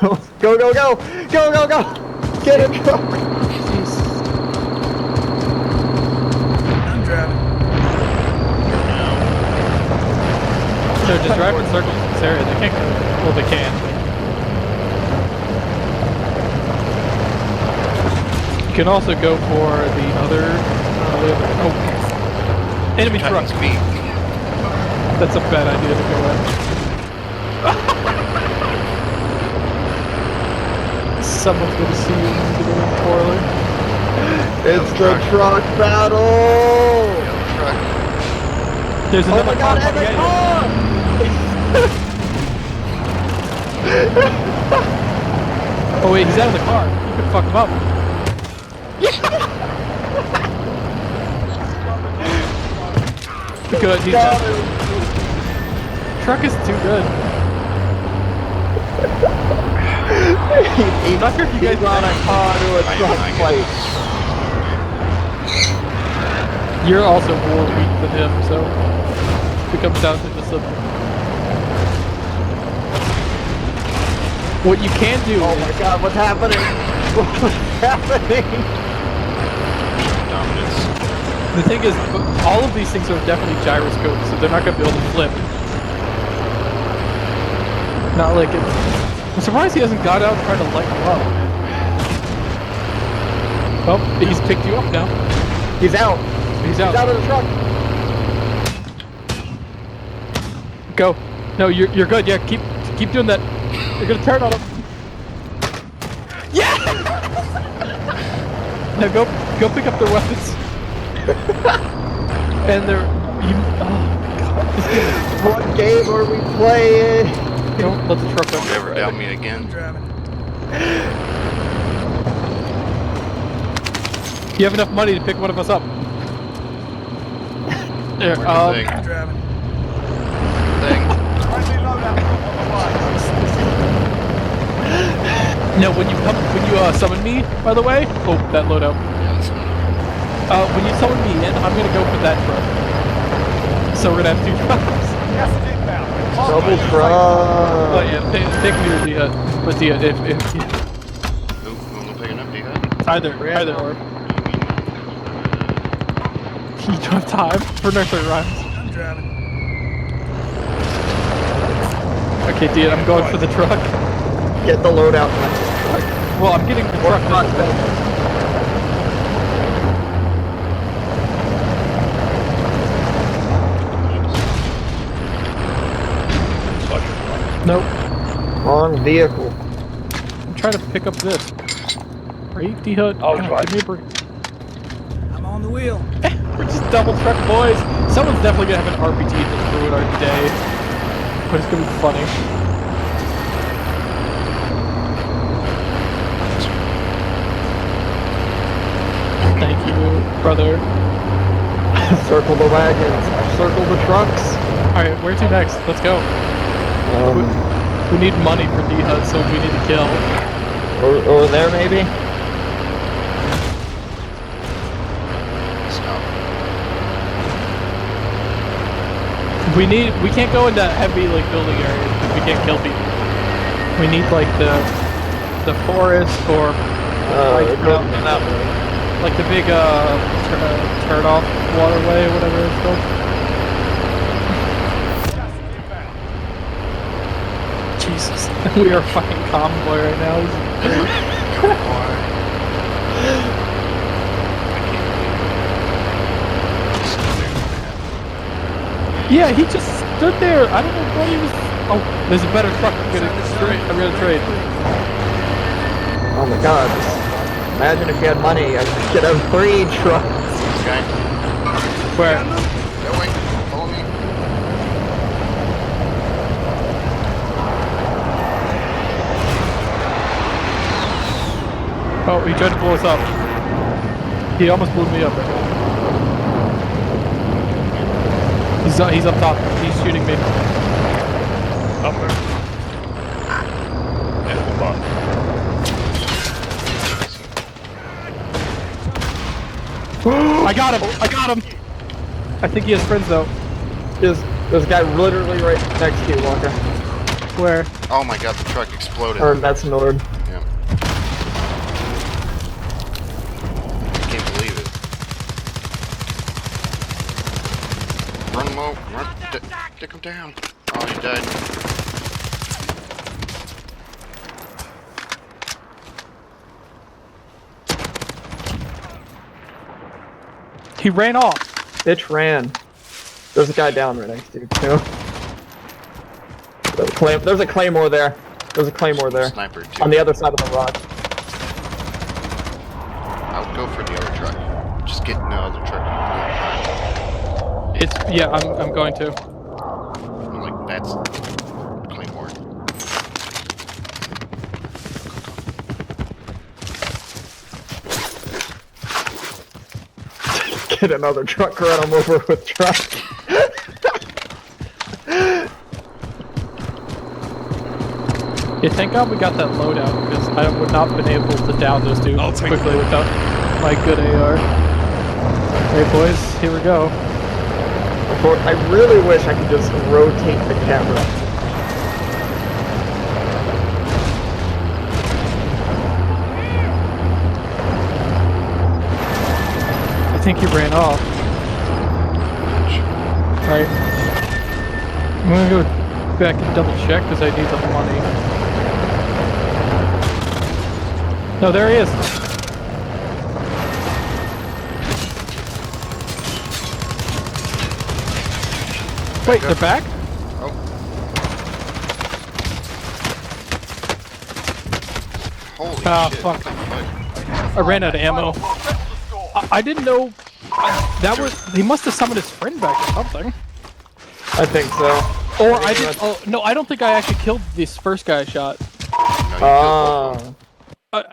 Go, go, go! Go, go, go! Get it, truck! I'm driving. So just drive in circles in this area. They can't go. Well, they can. You can also go for the other. Oh, enemy truck. That's a bad idea to go at. Someone's gonna see you doing poorly. It's the truck battle! There's Oh another my god, and the car! Oh wait, he's out of the car. You could fuck him up. Good, he's dead. Truck is too good. I'm not sure if you guys brought a car to a truck fight. You're also more weak than him, so it comes down to just a... What you can do Oh my god, what's happening? What's happening? The thing is, all of these things are definitely gyroscopes, so they're not going to be able to flip. Not like it. I'm surprised he hasn't got out and tried to light you up. Oh, he's picked you up now. He's out. He's out. He's out of the truck. Go. No, you're good. Yeah, keep doing that. You're gonna turn on him. Yeah. Now go pick up their weapons. And they're oh god. What game are we playing? Don't let the truck go. Don't ever doubt me again. You have enough money to pick one of us up. There, Thing. No, when you summon me, by the way. Oh, that loadout. When you summon me in, I'm gonna go for that truck. So we're gonna have two trucks. Double truck. Oh yeah, pick me or DHUT. But DHUT, if Who will pick it up, DHUT? either or. You don't have time for nursery rhymes. I'm driving. Okay, DHUT, I'm going for the truck. Get the loadout on this truck. Well, I'm getting the truck. Nope. Wrong vehicle. I'm trying to pick up this. Right, DHUT? I'll God, drive. give me a break. I'm on the wheel. We're just double truck boys. Someone's definitely gonna have an RPG to ruin our day. But it's gonna be funny. Thank you, brother. Circle the wagons. Circle the trucks. Alright, where to next? Let's go. We need money for DHUT, so we need to kill. Over there, maybe? We can't go into heavy like building areas because we can't kill people. We need like the forest or like the big turn off waterway or whatever it's called. Jesus, we are fucking convoy right now. Yeah, he just stood there. I don't know what he was. Oh, there's a better truck. I'm gonna trade. Oh my god. Imagine if you had money, I could have 3 trucks. Okay. Where? Going. Follow me. Oh, he tried to blow us up. He almost blew me up. He's up top. He's shooting me. Up there. Yeah, hold on. I got him! I got him! I think he has friends though. There's a guy literally right next to you, Walker. Where? Oh my god, the truck exploded. Or that's Nord. Yeah. I can't believe it. Run low. Run. Dick him down. Oh, he died. He ran off. Bitch ran. There's a guy down right next to you, too. There's a claymore there. There's a claymore there. Sniper, too. On the other side of the rock. I would go for the other truck. Just get in the other truck. It's yeah. I'm going to. I'm like, that's Claymore. Get another truck, run him over with truck. Yeah, thank God we got that loadout because I would not have been able to down those two quickly without my good AR. Hey boys, here we go. I really wish I could just rotate the camera. I think he ran off. Right. I'm gonna go back and double check because I need the money. No, there he is. Wait, they're back? Oh. Holy Ah, shit. fuck. I ran out of ammo. I didn't know that was. He must have summoned his friend back or something. I think so. Or I did. Oh no, I don't think I actually killed this first guy I shot. No, you killed both of them.